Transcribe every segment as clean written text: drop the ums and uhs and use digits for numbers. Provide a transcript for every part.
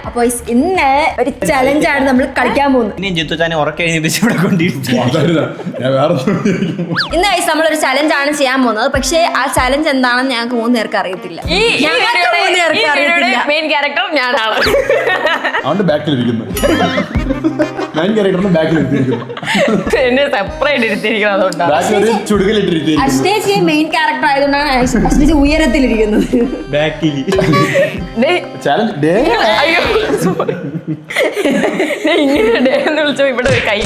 അപ്പൊ ഇന്ന് ഒരു ചലഞ്ചാണ് നമ്മൾ കളിക്കാൻ പോകുന്നത്. ഇന്ന് നമ്മളൊരു ചലഞ്ചാണ് ചെയ്യാൻ പോകുന്നത്. പക്ഷേ ആ ചലഞ്ച് എന്താണെന്ന് ഞങ്ങൾക്ക് 3 പേർക്ക് അറിയത്തില്ല. മെയിൻ ക്യാരക്ടർ ഞാനാണ്. എന്നെ സെപ്പറേറ്റ് ഇരുത്തിയിരിക്കുന്നത് അശ്നേച്ചി മെയിൻ ക്യാരക്ടർ ആയതുകൊണ്ടാണ് അശ്നേച്ചി ഉയരത്തിലിരിക്കുന്നത്. ഇങ്ങനെ ഡേ എന്ന് വിളിച്ചോ ഇവിടെ കൈ.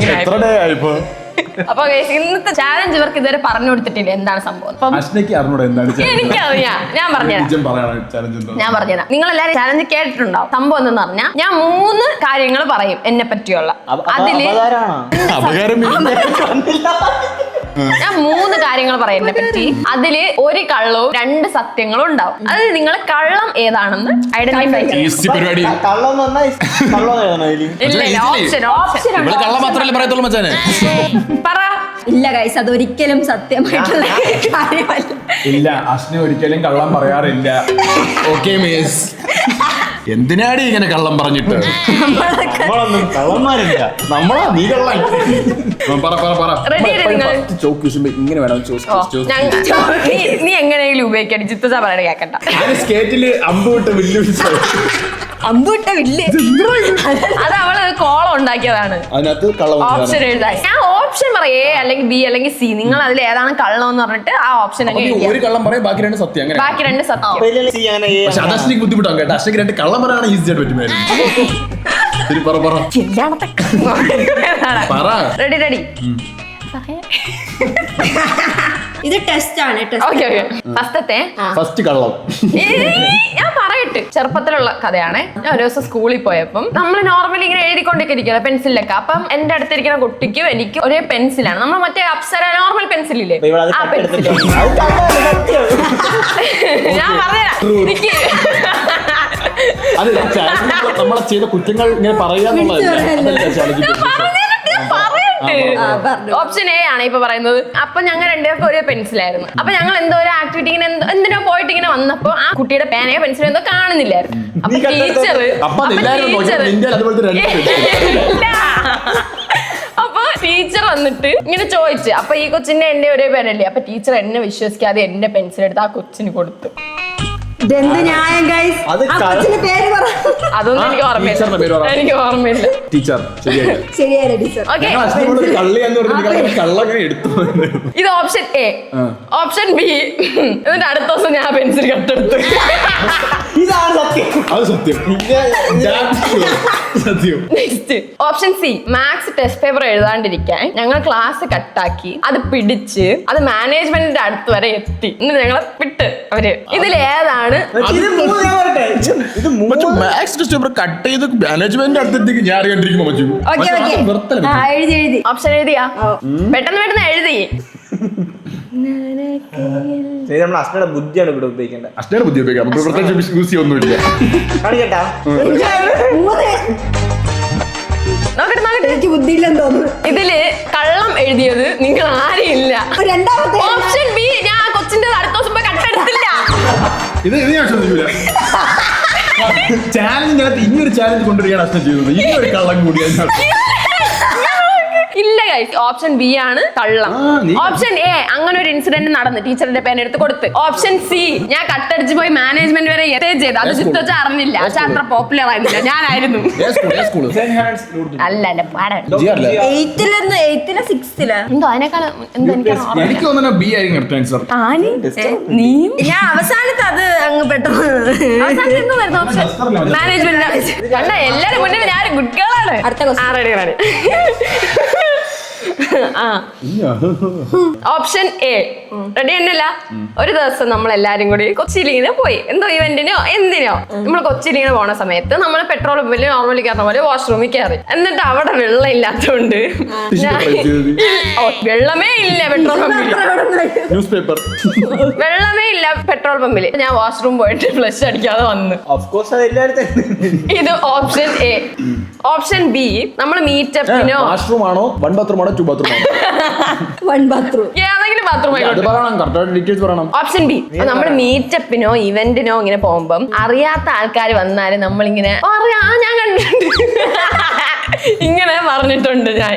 അപ്പൊ ഇന്നത്തെ ചാലഞ്ച് ഇവർക്ക് ഇതുവരെ പറഞ്ഞു കൊടുത്തിട്ടില്ല എന്താണ് സംഭവം. എനിക്കറിയാം, ഞാൻ പറഞ്ഞുതരാം. നിങ്ങൾ എല്ലാവരും ചാലഞ്ച് കേട്ടിട്ടുണ്ടാവും. സംഭവം എന്തെന്ന് പറഞ്ഞാൽ ഞാൻ 3 കാര്യങ്ങൾ പറയും എന്നെ പറ്റിയുള്ള. അതില് ഞാൻ 3 കാര്യങ്ങൾ പറയും എന്നെ പറ്റി. അതില് 1 കള്ളവും 2 സത്യങ്ങളും ഉണ്ടാവും. അത് നിങ്ങൾ കള്ളം ഏതാണെന്ന് ഐഡന്റിഫൈ ചെയ്യും. ഇല്ല ഗൈസ്, അതൊരിക്കലും സത്യമായിട്ടുള്ള കാര്യമല്ല. ഇല്ല, അശ്ന ഒരിക്കലും കള്ളം പറയാറില്ല. ഓക്കേ മിസ്, എന്തിനാടി ഇങ്ങനെ കള്ളം പറഞ്ഞിട്ട്? നമ്മളാ നീ കള്ളം. ഇങ്ങനെ വേണം. നീ എങ്ങനെയെങ്കിലും ഉപയോഗിക്കണം. ചിത്ത പറയണ കേക്കണ്ട. സ്കേറ്റില് അമ്പുവിട്ട വില്ല് അമ്പുവിട്ട വില്ല് അത് അവള് കോളം ഉണ്ടാക്കിയതാണ്. അതിനകത്ത് കള്ളം ഓപ്ഷൻ എഴുതാൻ ഞാൻ ഓപ്ഷൻ പറയേ അല്ലെങ്കിൽ ബി അല്ലെങ്കിൽ സി. നിങ്ങൾ അതിൽ ഏതാണ് കള്ളം എന്ന് പറഞ്ഞിട്ട് ആ ഓപ്ഷൻ ഒരു കള്ളം പറയും, ബാക്കി 2 സത്യം. ബാക്കി 2 സത്യം. പക്ഷെ അത് അശ്നിക്ക് ബുദ്ധിമുട്ടാവും കേട്ടോ. അശ്നിക്ക് 2 കള്ളം പറയാനാണ് ഈസി ആയിട്ട് പറ്റുമായിരുന്നു. റെഡി. ഇത് ടെസ്റ്റ് ആണ്. ഫസ്റ്റ് കള്ളം ഞാൻ പറയട്ടെ. ചെറുപ്പത്തിലുള്ള കഥയാണ്. ഞാൻ ഒരു ദിവസം സ്കൂളിൽ പോയപ്പം നമ്മൾ നോർമലി ഇങ്ങനെ എഴുതിക്കൊണ്ടിരിക്കല്ലോ പെൻസിലൊക്കെ. അപ്പം എന്റെ അടുത്തിരിക്കുന്ന കുട്ടിക്കും എനിക്ക് ഒരേ പെൻസിലാണ്. നമ്മൾ മറ്റേ അപ്സര നോർമൽ പെൻസിലില്ലേ, ആ പെൻസിൽ. ഞാൻ പറഞ്ഞുതരാം. നമ്മളെ ചെയ്ത കുറ്റങ്ങൾ ഇങ്ങനെ പറയുക. ഓപ്ഷൻ എ ആണ് ഇപ്പൊ പറയുന്നത്. അപ്പൊ ഞങ്ങൾ 2 പേർക്കും ഒരേ പെൻസിലായിരുന്നു. അപ്പൊ ഞങ്ങൾ എന്തോ ഒരു ആക്ടിവിറ്റി ഇങ്ങനെ എന്തിനോ പോയിട്ട് ഇങ്ങനെ വന്നപ്പോ ആ കുട്ടിയുടെ പേനയോ പെൻസിലോ എന്തോ കാണുന്നില്ലായിരുന്നു. അപ്പൊ ടീച്ചർ വന്നിട്ട് ഇങ്ങനെ ചോദിച്ചു. അപ്പൊ ഈ കൊച്ചിന്റെ എന്റെ ഒരേ പേനല്ലേ. അപ്പൊ ടീച്ചർ എന്നെ വിശ്വസിക്കാതെ എന്റെ പെൻസിൽ എടുത്ത് ആ കൊച്ചിന് കൊടുത്തു. അതൊന്നും എനിക്ക് ഓർമ്മയില്ല. ടീച്ചർ ഇത് ഓപ്ഷൻ എ. ഓപ്ഷൻ ബി, എന്നിട്ട് അടുത്ത ദിവസം ഞാൻ പെൻസിൽ കട്ടെടുത്തു. Next option C. Maths test paper എഴുതാണ്ടിരിക്കാൻ ഞങ്ങൾ ക്ലാസ് കട്ടാക്കി അത് പിടിച്ച് അത് മാനേജ്മെന്റിന്റെ അടുത്ത് വരെ എത്തി. എന്നിട്ട് ഞങ്ങളെ വിട്ട് അവര്. ഇതിലേതാണ് കട്ട് ചെയ്ത് മാനേജ്മെന്റ് അടുത്തേക്ക് ഞാൻ അറിയാണ്ടിരിക്കുമ്പോ ഓപ്ഷൻ എഴുതിയാ? പെട്ടെന്ന് എഴുതി. അശ്നയുടെ ബുദ്ധിയാണ് ഇവിടെ ഉപയോഗിക്കേണ്ടത്. അശ്നയുടെ ബുദ്ധി ഉപയോഗിക്കാം. പ്രത്യേകിച്ച് ഒന്നുമില്ല. എനിക്ക് ബുദ്ധിയില്ലെന്ന് തോന്നുന്നു. ഇതില് കള്ളം എഴുതിയത് നിങ്ങൾ ആരെയില്ല. Option B. ഞാൻ കൊച്ചിന്റെ അടുത്ത ദിവസം പോയി കട്ടെടുത്തില്ല. ഇത് ഞാൻ ശ്രദ്ധിക്കൂല. ചാലഞ്ചിനകത്ത് ഇനിയൊരു ചാലഞ്ച് കൊണ്ടുവരികയാണ് അശ്ന ചെയ്യുന്നത്. ഇനിയൊരു കള്ളം കൂടിയാണ്. ഇല്ല ഗൈസ്, ഓപ്ഷൻ ബി ആണ് കള്ളം. ഓപ്ഷൻ എ, അങ്ങനെ ഒരു ഇൻസിഡന്റ് നടന്ന് ടീച്ചറിന്റെ പേന എടുത്ത് കൊടുത്ത്. ഓപ്ഷൻ സി, ഞാൻ കട്ടടിച്ച് പോയി മാനേജ്മെന്റ് വരെ എത്തുകയും ചെയ്തു. അത് ചിത്ത അറിഞ്ഞില്ല. പക്ഷെ അത്ര പോപ്പുലർ ആയിരുന്നില്ല. ഞാനായിരുന്നു. അല്ല പാടാൻ എന്തോ അതിനേക്കാൾ എനിക്ക് തോന്നുന്നു ബി ആയിരിക്കും. നീ ഞാൻ അവസാനത്തെ അത് അങ്ങ് പെട്ടെന്ന് മാനേജ്മെന്റ് കണ്ട. എല്ലാരും മുന്നേ ഞാൻ ഗുഡ് ഗേൾ ആണ്. റെഡി. Option A. റെഡി എന്നല്ല. ഒരു ദിവസം നമ്മൾ എല്ലാരും കൂടി കൊച്ചിയിലിങ്ങനെ പോയി. എന്തോ ഇവന്റിനോ എന്തിനോ നമ്മൾ കൊച്ചിയിലിങ്ങനെ പോണ സമയത്ത് നമ്മൾ പെട്രോൾ പമ്പിൽ നോർമലി കയറുന്ന പോലെ വാഷ്റൂമിൽ കയറി. എന്നിട്ട് അവിടെ വെള്ളം ഇല്ലാത്തോണ്ട് വെള്ളമേ ഇല്ല പെട്രോൾ പമ്പിൽ. വെള്ളമേ ഇല്ല പെട്രോൾ പമ്പിൽ. ഞാൻ വാഷ്റൂം പോയിട്ട് ഫ്ലഷ് അടിക്കാതെ വന്നു. ഇത് ഓപ്ഷൻ എ. ഓപ്ഷൻ ബി, നമ്മൾ മീറ്റപ്പിനോ വാഷ്റൂം ആണോ 1 ബാത്റൂം ആണോ 2 ബാത്റൂം ആണോ? 1 ബാത്റൂം. ഏതെങ്കിലും ബാത്റൂമായി. ഓപ്ഷൻ ബി, നമ്മൾ മീറ്റപ്പിനോ ഇവന്റിനോ ഇങ്ങനെ പോകുമ്പം അറിയാത്ത ആൾക്കാർ വന്നാല് നമ്മളിങ്ങനെ ഞാൻ കണ്ടിട്ടുണ്ട് ഇങ്ങനെ പറഞ്ഞിട്ടുണ്ട് ഞാൻ.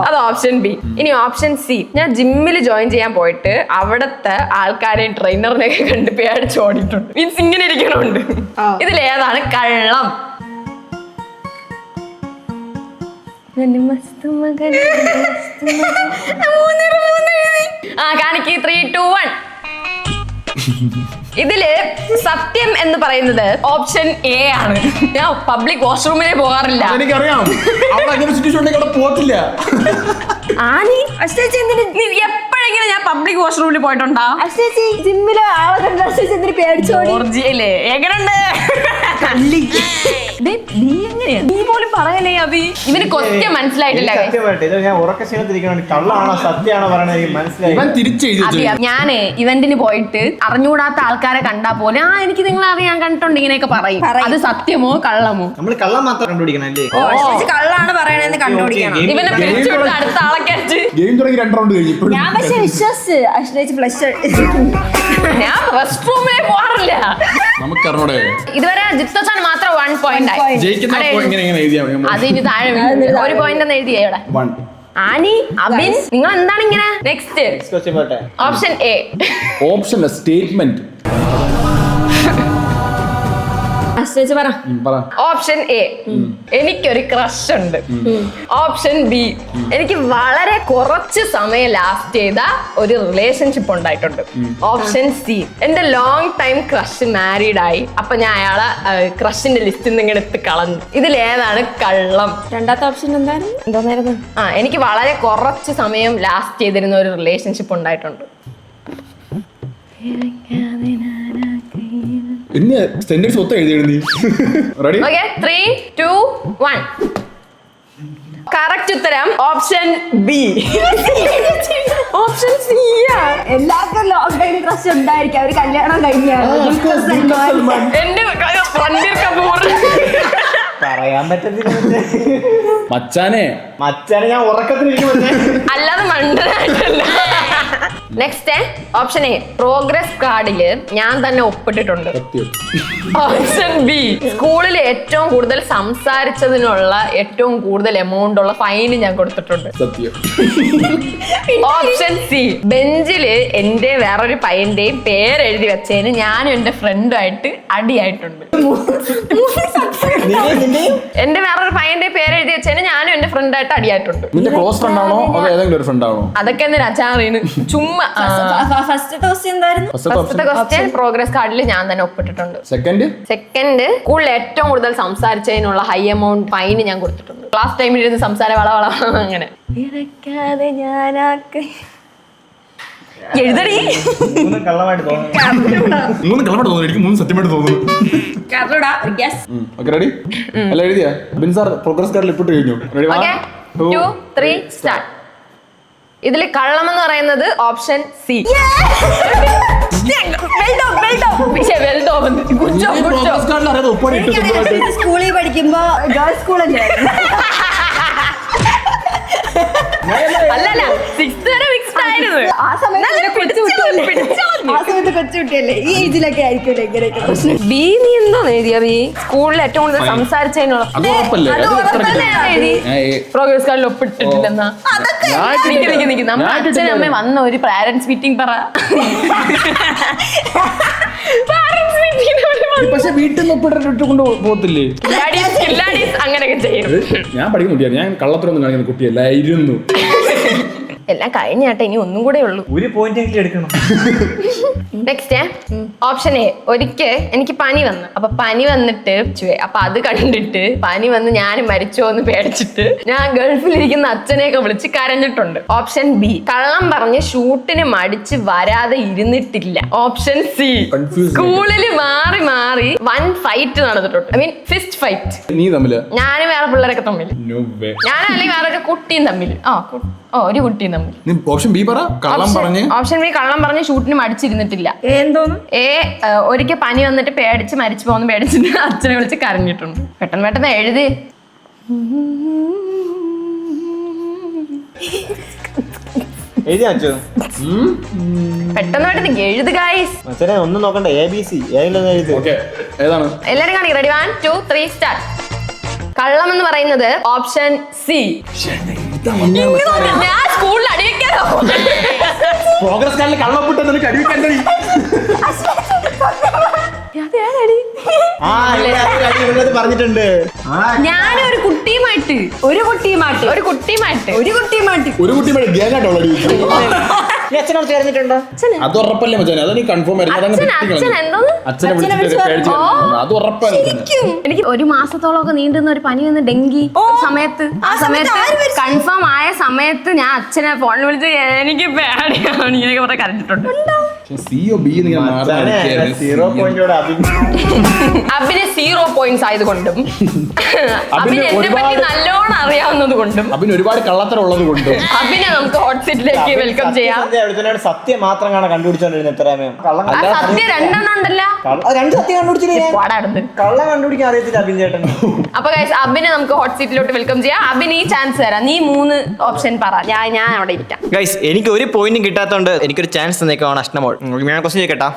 അത് ഓപ്ഷൻ ബി. ഇനി ഓപ്ഷൻ സി, ഞാൻ ജിമ്മിൽ ജോയിൻ ചെയ്യാൻ പോയിട്ട് അവിടത്തെ ആൾക്കാരെയും ട്രെയിനറിനെയൊക്കെ കണ്ട് പേടിച്ച് ഓടിയിട്ടുണ്ട്. മീൻസ് ഇങ്ങനെ ഇരിക്കണുണ്ട്. ഇതിലേതാണ് കള്ളം? കാണിക്ക് 3, 2, 1. ഇതില് സത്യം എന്ന് പറയുന്നത് ഓപ്ഷൻ എ ആണ്. ഞാൻ പബ്ലിക് വാഷ്റൂമിനെ പോകാറില്ല. എനിക്കറിയാം, പോത്തില്ല. ആനി എപ്പോഴെങ്കിലും ഞാൻ പബ്ലിക് വാഷ്റൂമിൽ പോയിട്ടുണ്ടോ? ജിമ്മിലെ ആളെ കണ്ട എന്തിനു പേടിച്ചോടി? എങ്ങനെയുണ്ട്? നീ പോലും പറയണേ അഭി. ഇവന് കൊസ്റ്റ്യൻ മനസ്സിലായിട്ടില്ല. ഞാന് ഇവന്റിന് പോയിട്ട് അറിഞ്ഞൂടാത്ത ആൾക്കാരെ കണ്ടാ പോലെ എനിക്ക് നിങ്ങളെ അറിയാൻ കണ്ടിട്ടുണ്ട് ഇങ്ങനെയൊക്കെ പറയും. അത് സത്യമോ കള്ളമോ? നമ്മൾ കള്ളം മാത്രം കണ്ടുപിടിക്കണല്ലേ. കള്ളാണ് പറയണെന്ന് കണ്ടുപിടിക്കണം. ഇവനെ പിടിച്ചോണ്ട് അടുത്ത ആളെ കയറ്റി. ഞാൻ പക്ഷെ വിശ്വസിച്ച് അശ്രയിച്ച് ഫ്ലഷ് ഞാൻ റെസ്റ്റ് റൂമിൽ പോകാറില്ല. നമുക്കറിഞ്ഞൂടെ. ഇതുവരെ ജിത്തോസാൻ മാത്രം 1 point ആയി. അതിന് താഴെ 1 point എന്ന് എഴുതിയേ ഇവിടെ. ആനി, അബിൻ, നിങ്ങൾ എന്താണ് ഇങ്ങനെ? Next option A. Option statement. Option A, എനിക്കൊരു ക്രഷ് ഉണ്ട്. ഓപ്ഷൻ ബി, എനിക്ക് വളരെ കുറച്ച് സമയം ലാസ്റ്റ് ചെയ്ത ഒരു റിലേഷൻഷിപ്പ് ഉണ്ടായിട്ടുണ്ട്. ഓപ്ഷൻ സി, എന്റെ ലോങ് ടൈം ക്രഷ് മാരീഡ് ആയി. അപ്പൊ ഞാൻ അയാളെ ക്രഷിന്റെ ലിസ്റ്റിൽ നിന്ന് ഇങ്ങനെ എടുത്ത് കളഞ്ഞു. ഇതിലേതാണ് കള്ളം? രണ്ടാമത്തെ ഓപ്ഷൻ എന്തായിരുന്നു? എനിക്ക് വളരെ കുറച്ച് സമയം ലാസ്റ്റ് ചെയ്തിരുന്ന ഒരു റിലേഷൻഷിപ്പ് ഉണ്ടായിട്ടുണ്ട്. സെന്റൻസ് മൊത്തം എഴുതി. 3, 2, 1. കറക്റ്റ് ഉത്തരം ഓപ്ഷൻ ബി. Option C. എല്ലാവർക്കും ലോങ് ടൈം ക്രഷ് ഉണ്ടായിരിക്കും. അവര് കല്യാണം കഴിഞ്ഞാണ്. എന്റെ രൺബീർ കപൂർ. പറയാൻ പറ്റത്തില്ല. മച്ചാനെ ഞാൻ ഉറക്കത്തിലിരിക്കും. അല്ലാതെ മണ്ടനായിട്ടല്ല. നെക്സ്റ്റ് ഓപ്ഷൻ എ, പ്രോഗ്രസ് കാർഡില് ഞാൻ തന്നെ ഒപ്പിട്ടിട്ടുണ്ട്. ഓപ്ഷൻ ബി, സ്കൂളിൽ ഏറ്റവും കൂടുതൽ സംസാരിച്ചതിനുള്ള ഏറ്റവും കൂടുതൽ എമൗണ്ട് ഉള്ള ഫൈന് ഞാൻ കൊടുത്തിട്ടുണ്ട്. ഓപ്ഷൻ സി, ബെഞ്ചില് എന്റെ വേറൊരു പയ്യന്റെയും പേരെഴുതി വെച്ചതിന് ഞാനും എന്റെ ഫ്രണ്ടുമായിട്ട് അടിയായിട്ടുണ്ട്. എന്റെ വേറൊരു പയ്യന്റെ പേരെഴുതി വെച്ചതിന് ഞാനും എന്റെ ഫ്രണ്ടായിട്ട് അടിയായിട്ടുണ്ട്. അതൊക്കെ എന്തിനാ അച്ചാറിന് ചുമ്മാ. ഫസ്റ്റത്തെ ക്വസ്റ്റ്യൻ പ്രോഗ്രസ് കാർഡിൽ ഞാൻ തന്നെ ഒപ്പിട്ടിട്ടുണ്ട്. സെക്കൻഡ്, സ്കൂളിൽ ഏറ്റവും കൂടുതൽ സംസാരിച്ചതിനുള്ള ഹൈ എമൗണ്ട് ഫൈന് ഞാൻ കൊടുത്തിട്ടുണ്ട്. ക്ലാസ് ടൈമിൽ ഇരുന്ന് സംസാരം വള അങ്ങനെ എഴുതടി. കള്ളമായിട്ട് തോന്നുന്നു. എനിക്ക് 3 സത്യമായിട്ട് തോന്നുന്നു. ഇതില് കള്ളം എന്ന് പറയുന്നത് ഓപ്ഷൻ സി. സ്കൂളിൽ പഠിക്കുമ്പോ ഗേൾസ് സ്കൂളല്ലേ? അല്ലല്ല, 6th വരെ മിക്സ്ഡ് ആയിരുന്നു. ആ സമയത്ത് കൊച്ചുകുട്ടിയല്ലേ? ഈ ഏജിലൊക്കെ ആയിരിക്കും ഇങ്ങനെയൊക്കെ പ്രശ്നം. ബി, നീ എന്തോ എഴുതിയ ബി? സ്കൂളിൽ ഏറ്റവും കൂടുതൽ സംസാരിച്ചതിനുള്ള പ്രോഗ്രസ് കാർഡിൽ ഒപ്പിട്ടിട്ടില്ലെന്നാ. നമ്മുടെ അച്ഛനും അമ്മ വന്ന ഒരു പാരന്റ്സ് മീറ്റിംഗ് പറ. പക്ഷെ വീട്ടിൽ നിന്ന് ഒപ്പിട്ടിട്ട് കൊണ്ട് പോകത്തില്ലേ? അങ്ങനെയൊക്കെ ചെയ്യും. ഞാൻ പഠിക്കുന്ന ഞാൻ കള്ളത്തിലൊന്നും കാണിക്കുന്ന കുട്ടിയല്ലായിരുന്നു. എല്ലാം കഴിഞ്ഞാട്ടെ, ഇനി ഒന്നും കൂടെ ഉള്ളൂ. ഒരു പോയിന്റ് എടുക്കണം. നെക്സ്റ്റ് ഓപ്ഷൻ എ, ഒരിക്കൽ എനിക്ക് പനി വന്നു. അപ്പൊ പനി വന്നിട്ട് അപ്പൊ അത് കണ്ടിട്ട് പനി വന്ന് ഞാൻ മരിച്ചോ എന്ന് പേടിച്ചിട്ട് ഞാൻ ഗൾഫിലിരിക്കുന്ന അച്ഛനെയൊക്കെ വിളിച്ച് കരഞ്ഞിട്ടുണ്ട്. ഓപ്ഷൻ ബി, കള്ളം പറഞ്ഞ് ഷൂട്ടിന് മടിച്ച് വരാതെ ഇരുന്നിട്ടില്ല. ഓപ്ഷൻ സി, സ്കൂളില് മാറി മാറി 1 ഫൈറ്റ് നടന്നിട്ടുണ്ട്. I mean fist fight. നീ തമ്മില്? ഞാനും വേറെ പിള്ളേരൊക്കെ തമ്മിൽ. ഞാനും അല്ലെങ്കിൽ വേറൊരു കുട്ടിയും തമ്മിൽ. ഒരു കുട്ടിയും തമ്മിൽ. ഓപ്ഷൻ ബി പറ. ഓപ്ഷൻ ബി, കള്ളം പറഞ്ഞ് ഷൂട്ടിന് മടിച്ചിരുന്നിട്ടില്ല. ഒരിക്കൽ പനി വന്നിട്ട് പേടിച്ച് മരിച്ചു പോകുന്ന പേടിച്ചിട്ട് അച്ഛനെ വിളിച്ച് കരഞ്ഞിട്ടുണ്ട്. പെട്ടെന്ന് എഴുതി. എഴുതി അച്ഛോ. പെട്ടെന്ന് എഴുത് ഗൈസ്. അച്ഛനെ ഒന്നും നോക്കണ്ട, ABC ഏതെങ്കിലും എഴുതി. ഓക്കെ, ഏതാണ്? എല്ലാരും കാണി. Ready 1 2 3 start. കള്ളം എന്ന് പറയുന്നത് ഓപ്ഷൻ സി. ഞാൻ സ്കൂളിൽ അടിവെക്കാനോ? പ്രോഗ്രസ് കാർഡിൽ കള്ളപ്പെട്ട് നിനക്ക് അടിവെക്കാൻ പറഞ്ഞിട്ടുണ്ട്. ഞാനൊരു കുട്ടിയുമായിട്ട് ഒരു കുട്ടിയുമായിട്ട് ഗ്യാങ്ങാട്ടോ നീ അച്ഛനോട് ചേർന്നിട്ടുണ്ടോ? അത് ഉറപ്പല്ലേ മച്ചാനെ, അത് നീ കൺഫേം അച്ഛൻ എന്തോന്ന് അച്ഛനെ വിളിച്ചിട്ട് പേടിച്ച് അത് ഉറപ്പായിരുന്നു. എനിക്ക് 1 മാസത്തോളമൊക്കെ നീണ്ടുന്ന ഒരു പനി വന്ന് ഡെങ്കി സമയത്ത് ആ സമയത്ത് കൺഫേം ആയ സമയത്ത് ഞാൻ അച്ഛനെ ഫോണിൽ വിളിച്ച് എനിക്ക് പേടിയാണ് ഇങ്ങനെയൊക്കെ പറഞ്ഞ കരഞ്ഞിട്ടുണ്ട്. CO B സീറോ പോയിന്റോടെ അബിന് 0 പോയിന്റ്സ് ആയതുകൊണ്ടും അബിന് എന്നെ പറ്റി നല്ലോണം അറിയാവുന്നത് കൊണ്ടും അബിന് ഒരുപാട് കള്ളത്തരം ഉള്ളത് കൊണ്ടും അബിനെ നമുക്ക് ഹോട്ട് സീറ്റിലേക്ക് വെൽക്കം ചെയ്യാം. സത്യം മാത്രം കാണാൻ കണ്ടുപിടിച്ചോണ്ടിരുന്നത് എത്രയാമേ. ആ സത്യം 2 എണ്ണം ഉണ്ടല്ലോ. 2 സത്യം കണ്ടുപിടിച്ചില്ലേ? കള്ളം കണ്ടുപിടിക്കാൻ അറിയത്തില്ല അബിൻ ചേട്ടൻ. അപ്പൊ ഗൈസ് അബിനെ നമുക്ക് ഹോട്ട് സീറ്റിലോട്ട് വെൽക്കം ചെയ്യാം. അബിന് ഈ ചാൻസ് തരാം. നീ 3 ഓപ്ഷൻ പറ, ഞാൻ അവിടെ ഇരിക്കാം. ഗൈസ് എനിക്ക് ഒരു പോയിന്റും കിട്ടാത്തതുകൊണ്ട് എനിക്കൊരു ചാൻസ് തന്നേക്കാണ് അഷ്ടമോൾ. ഞാൻ ക്വസ്റ്റ്യൻ ചോദിക്കട്ടാ?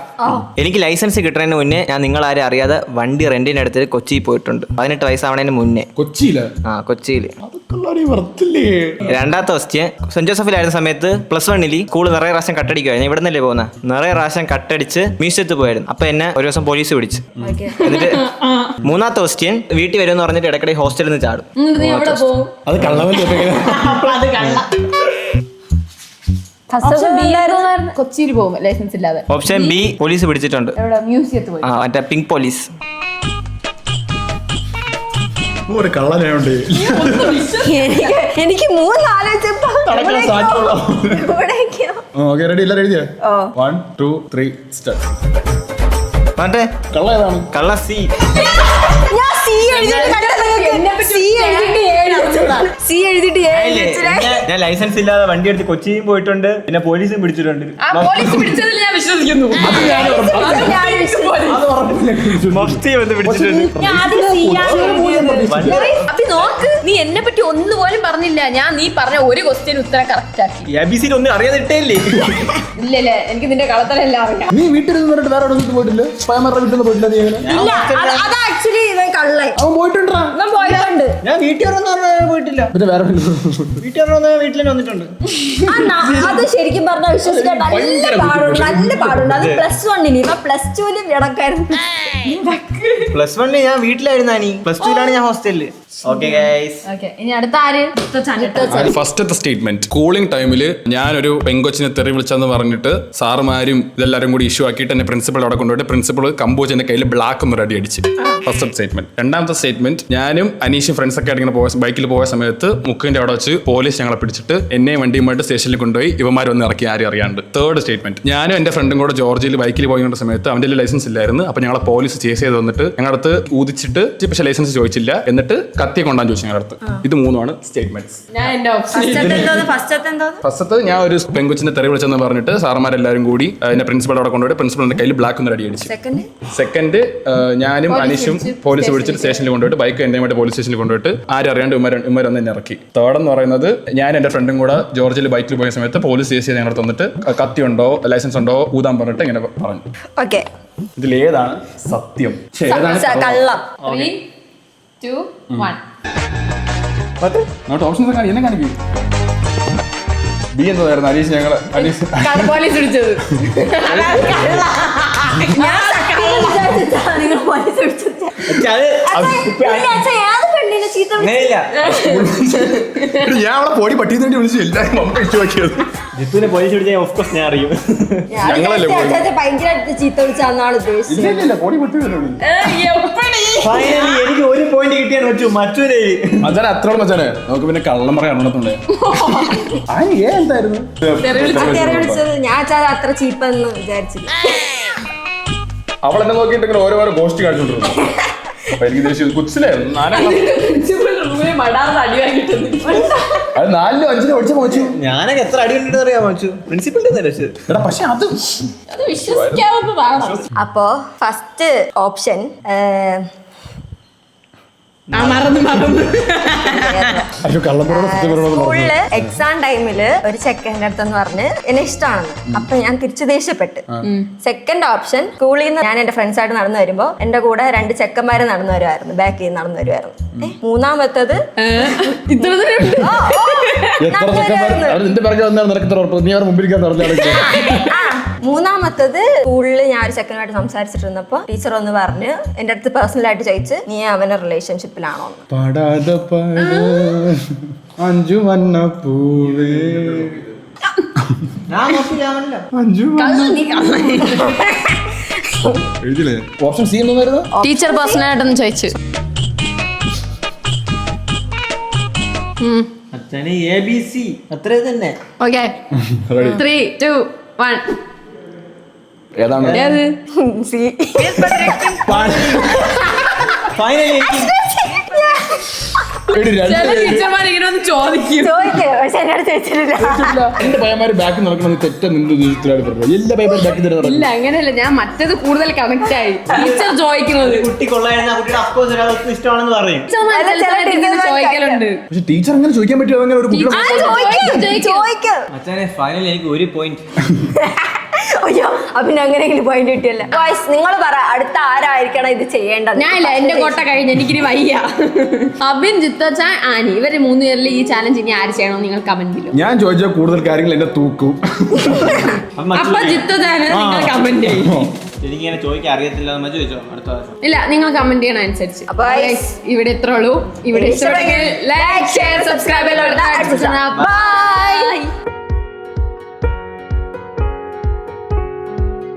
എനിക്ക് ലൈസൻസ് കിട്ടുന്നതിന് മുന്നേ ഞാൻ നിങ്ങളാരും അറിയാതെ വണ്ടി റെന്റിന് എടുത്തിട്ട് കൊച്ചിയിൽ പോയിട്ടുണ്ട്. 18 വയസ്സാവണതിന് മുന്നേ. കൊച്ചിയില്? ആ, കൊച്ചിയിൽ. രണ്ടാമത്തെ ക്വസ്റ്റ്യൻ, സെന്റ് ജോസഫിലായിരുന്ന സമയത്ത് +1 സ്കൂൾ നിറയെ പ്രാവശ്യം കട്ടടിക്കുവായിരുന്നു. ഇവിടെ നിന്നല്ലേ പോകുന്നത്? നിറയെ പ്രാവശ്യം കട്ടടിച്ച് മ്യൂസിയത്തിൽ പോയായിരുന്നു. അപ്പൊ എന്നെ ഒരു ദിവസം പോലീസ് പിടിച്ചു. എന്നിട്ട് മൂന്നാമത്തെ ക്വസ്റ്റ്യൻ, വീട്ടിൽ വരുമെന്ന് പറഞ്ഞിട്ട് ഇടയ്ക്കിടെ ഹോസ്റ്റലിൽ നിന്ന് ചാടും. അത് കള്ളമല്ലേ? കൊച്ചിയിൽ പോകും ലൈസൻസ് ഇല്ലാതെ. ഓപ്ഷൻ ബി, പോലീസ് പിടിച്ചിട്ടുണ്ട്. മ്യൂസിയത്തിൽ പോയി. ആ, മറ്റേ പിങ്ക് പോലീസ്. ഒരു കള്ളനുണ്ട്. എനിക്ക് 3 ആലോചിച്ചപ്പോ ഓക്കെ, റെഡി? എല്ലാരും എഴുതിയോ? 1 2 3 സ്റ്റാർട്ട്. മറ്റേ കള്ള ഏതാണ്? കള്ള സി. ഞാൻ C എഴുതിട്ട് ഞാൻ ലൈസൻസ് ഇല്ലാതെ വണ്ടി എടുത്ത് കൊച്ചിയിൽ പോയിട്ടുണ്ട്. പിന്നെ പോലീസും പിടിച്ചിട്ടുണ്ട്. പോലീസ് പിടിച്ചതിൽ ഞാൻ വിശ്വസിക്കുന്നു. മഫ്തി വന്ന് പിടിച്ചിട്ടുണ്ട്. അപ്പൊ നോക്ക്, നീ എന്നെ പറ്റി ഒന്നുപോലും പറഞ്ഞില്ല. ഞാൻ നീ പറഞ്ഞ ഒരു ക്വസ്റ്റ്യൻ ഉത്തരം കറക്റ്റ് ആക്കി. ABC ഒന്നും അറിയാതിട്ടേ ഇല്ലല്ലേ, എനിക്ക് നിന്റെ കളത്തലെല്ലാം അറിയാം. നീ വീട്ടിൽ നിന്ന് പറഞ്ഞിട്ട് വേറെ എവിടെ പോയിട്ടില്ല? സ്പൈമറുടെ വീട്ടിൽ നിന്ന് പോയിട്ടില്ല? നീ എങ്ങനെ? ഇല്ല, അത് ആക്ച്വലി ഇവൻ കള്ളൻ. അവൻ പോയിട്ടുണ്ടാ? പോയിട്ടുണ്ട്. ഞാൻ വീട്ടിൽ പോയിട്ടില്ല. പിന്നെ വേറെ വീട്ടിൽ വന്നിട്ടുണ്ട്. അത് ശരിക്കും പറഞ്ഞാൽ വിശ്വസിക്കാൻ നല്ല പാടുണ്ട്. അത് +1 ഇപ്പൊ +2 ഇടക്കായിരുന്നു. +1 ഞാൻ വീട്ടിലായിരുന്നു. +2 ഞാൻ ഹോസ്റ്റലില്. ഓക്കെ ഗൈസ്, ഇനി അടുത്ത ആര്? ഫസ്റ്റത്തെ സ്റ്റേറ്റ്മെന്റ്, സ്കൂളിംഗ് ടൈമിൽ ഞാനൊരു പെങ്കൊച്ചിനെ തെറി വിളിച്ചെന്ന് പറഞ്ഞിട്ട് സാറുമാരും ഇതെല്ലാരും കൂടി ഇഷ്യൂ ആക്കിയിട്ട് എന്നെ പ്രിൻസിപ്പൾ അവിടെ കൊണ്ടുപോയിട്ട് പ്രിൻസിപ്പൾ കമ്പോച്ച് എന്റെ കയ്യിൽ ബ്ലാക്ക് ഒന്ന് റെഡി അടിച്ച്. ഫസ്റ്റത്തെ സ്റ്റേറ്റ്മെന്റ്. രണ്ടാമത്തെ സ്റ്റേറ്റ്മെന്റ്, ഞാനും അനീഷും ഫ്രണ്ട്സ് ഒക്കെ ആയിട്ട് ബൈക്കിൽ പോയ സമയത്ത് മുക്കിന്റെ അവിടെ വെച്ച് പോലീസ് ഞങ്ങളെ പിടിച്ചിട്ട് എന്നെ വണ്ടിയുമായിട്ട് സ്റ്റേഷനിൽ കൊണ്ടുപോയി ഇവന്മാർ വന്ന് ഇറക്കി, ആരും അറിയാണ്ട്. തേർഡ് സ്റ്റേറ്റ്മെന്റ്, ഞാനും എന്റെ ഫ്രണ്ടും കൂടെ ജോർജിയിൽ ബൈക്കിൽ പോയ സമയത്ത് അവന്റെ ലൈസൻസ് ഇല്ലായിരുന്നു. അപ്പൊ ഞങ്ങളെ പോലീസ് ചേസ് ചെയ്ത് വന്നിട്ട് ഞങ്ങളുടെ അടുത്ത് ഊതിച്ചിട്ട് പക്ഷേ ലൈസൻസ് ചോദിച്ചില്ല, എന്നിട്ട് കത്തി കൊണ്ടാൻ ചോദിച്ചു ഞങ്ങളുടെ അടുത്ത്. ഇത് 3 സ്റ്റേറ്റ്മെന്റ്സ്. ഫസ്റ്റത്തെ, ഞാൻ ഒരു പെങ്കൊച്ചിനെ തെറി വിളിച്ചെന്ന് പറഞ്ഞിട്ട് സാറുമാരെല്ലാരും കൂടി എന്നെ പ്രിൻസിപ്പൾ അവിടെ കൊണ്ടുപോയി പ്രിൻസിപ്പളിന്റെ കയ്യിൽ ബ്ലാക്ക് ഒന്ന് റെഡി അടിച്ചു. സെക്കൻഡ്, ഞാനും അനീഷും പോലീസ് പിടിച്ചിട്ട് സ്റ്റേഷനിൽ കൊണ്ടുപോയിട്ട് ബൈക്ക് എന്റെ പോലീസ് സ്റ്റേഷനിൽ കൊണ്ടുപോയിട്ട് ആരും അറിയാണ്ട് ഉമ്മർ വന്ന് എന്നെ ഇറക്കി. തേർഡ് എന്ന് പറയുന്നത്, ഞാൻ എന്റെ ഫ്രണ്ടും കൂടെ ജോർജിയിൽ ബൈക്കിൽ പോയ സമയത്ത് പോലീസ് ചേസ് ചെയ്ത് ഞങ്ങളുടെ തന്നിട്ട് കത്തി ഉണ്ടോ ലൈസൻസ് ഉണ്ടോ ഊതാൻ പറഞ്ഞിട്ട് ഇങ്ങനെ പറഞ്ഞു. ഓക്കെ, ഇതിലേതാണ് സത്യം? കള്ളം. 3 2 1. ഓപ്ഷൻസ് എന്നെ കാണിക്കും. ബി എന്നതായിരുന്നു അനീഷ്. പോലീസ് പിടിച്ചത്. ഞാൻ അവളെ പൊടി പട്ടിന്ന് വേണ്ടി വിളിച്ചു എല്ലാവരും ഇഷ്ടമാക്കിയത്. ജിത്തുവിനെ പോലീസ് പിടിച്ചാൽ ഓഫ് കോഴ്സ് ഞാൻ അറിയും. ഭയങ്കരമായിട്ട് ചീത്ത വിളിച്ചാന്നാണ് ഉദ്ദേശിച്ചത്. ഫൈനലി എനിക്ക് ഒരു പോയിന്റ് കിട്ടിയാണ് മറ്റൊരു മച്ചാനെ അത്രോളം മച്ചാനെ നമുക്ക് പിന്നെ കള്ളം പറയാൻ അറിയണത്തുണ്ടേ. എന്തായിരുന്നു വിളിച്ചത്? ഞാൻ അത്ര ചീപ്പെന്ന് വിചാരിച്ചില്ല. അവൾ എന്നെ നോക്കിയിട്ട് ഓരോരോ ഗോസ്റ്റ് കാണിച്ചോണ്ടിരുന്നു. അപ്പൊ എനിക്ക് ദേഷ്യം കൊച്ചിലായിരുന്നു. അത് 4 5 പഠിച്ച മോച്ചു. ഞാനൊക്കെ എത്ര അടി കണ്ടിട്ട് അറിയാൻ മോച്ചു. പ്രിൻസിപ്പളിന്റെ എടാ പക്ഷെ അത് വിശ്വസിക്കാവുന്നതാണ്. അപ്പോ ഫസ്റ്റ് ഓപ്ഷൻ സ്കൂളില് എക്സാം ടൈമില് ഒരു ചെക്കൻ്റെ അടുത്തെന്ന് പറഞ്ഞ് എന്നെ ഇഷ്ടമാണെന്ന്. അപ്പൊ ഞാൻ തിരിച്ചു ദേഷ്യപ്പെട്ട്. സെക്കൻഡ് ഓപ്ഷൻ, സ്കൂളിൽ നിന്ന് ഞാൻ എന്റെ ഫ്രണ്ട്സ് ആയിട്ട് നടന്നു വരുമ്പോ എന്റെ കൂടെ 2 ചെക്കന്മാര് നടന്നു വരുമായിരുന്നു, ബാക്കിൽ നിന്ന് നടന്നു വരുമായിരുന്നു. മൂന്നാമത്തത് മൂന്നാമത്തത് സ്കൂളിൽ ഞാൻ ഒരു ചെക്കനുമായിട്ട് സംസാരിച്ചിട്ടിരുന്നപ്പോ ടീച്ചർ ഒന്ന് പറഞ്ഞ് എന്റെ അടുത്ത് പേഴ്സണൽ ആയിട്ട് ചോദിച്ച് നീ അവനെ റിലേഷൻഷിപ്പിലാണോ ഓപ്ഷൻ സി എന്തായിരുന്നു? ടീച്ചർ പേഴ്സണൽ ആയിട്ടൊന്ന് ചോദിച്ചു. അച്ഛനെ ABC അത്രേ തന്നെ. ഓക്കെ 3, 2, 1. ഏതാണ്? ഫൈനലി ടീച്ചർമാർ ഇങ്ങനെ ഒന്ന് ചോദിക്കും. എന്റെ പയ്യന്മാര് ബാക്കിൽ നടക്കണം തെറ്റ നിന്ന് എല്ലാ പയ്യന്മാരും ബാക്കിൽ തന്നെ ഇല്ല അങ്ങനെയല്ല, ഞാൻ മറ്റേത് കൂടുതൽ കണക്ട് ആയി. ടീച്ചർ ചോദിക്കുന്നത് കുട്ടി കൊള്ളായിരുന്നു, ആ കുട്ടിയുടെ അപ്പോസ് ഒരാൾക്ക് ഇഷ്ടമാണെന്ന് പറയും. ചോദിക്കലുണ്ട്. പക്ഷെ ടീച്ചർ അങ്ങനെ ചോദിക്കാൻ പറ്റുമോ? അങ്ങനെ ഒരു കുട്ടിയുടെ അച്ഛനെ ഫൈനലി എനിക്ക് 1 പോയിന്റ്. അയ്യോ പിന്നെ അങ്ങനെയെങ്കിലും പോയിന്റ് കിട്ടിയല്ല. നിങ്ങൾ പറ അടുത്ത ആരായിരിക്കണം ഇത് ചെയ്യേണ്ടത്? ഞാനില്ല, എന്റെ കോട്ട കഴിഞ്ഞ് എനിക്കിനി വയ്യ. അബിൻ, ജിത്തച്ച, ആനി ഇവര് 3 പേരിൽ ഈ ചാലഞ്ച് ഇനി ആര് ചെയ്യണോ നിങ്ങൾ കമന്റ്. ഞാൻ ചോദിച്ച കൂടുതൽ കാര്യങ്ങൾ എന്നെ തൂക്കും. അപ്പൊ ജിത്തച്ചാന് നിങ്ങൾ കമന്റ് ചെയ്യും. എനിക്കിങ്ങനെ ചോദിക്കാൻ അറിയത്തില്ല. ചോദിച്ചോ അടുത്ത ഇല്ല, നിങ്ങൾ കമന്റ് ചെയ്യണ അനുസരിച്ച്. അപ്പൊ ഇവിടെ എത്ര ഉള്ളൂ. ഇവിടെ ലൈക്ക്, ഷെയർ, സബ്സ്ക്രൈബ്. ബൈ.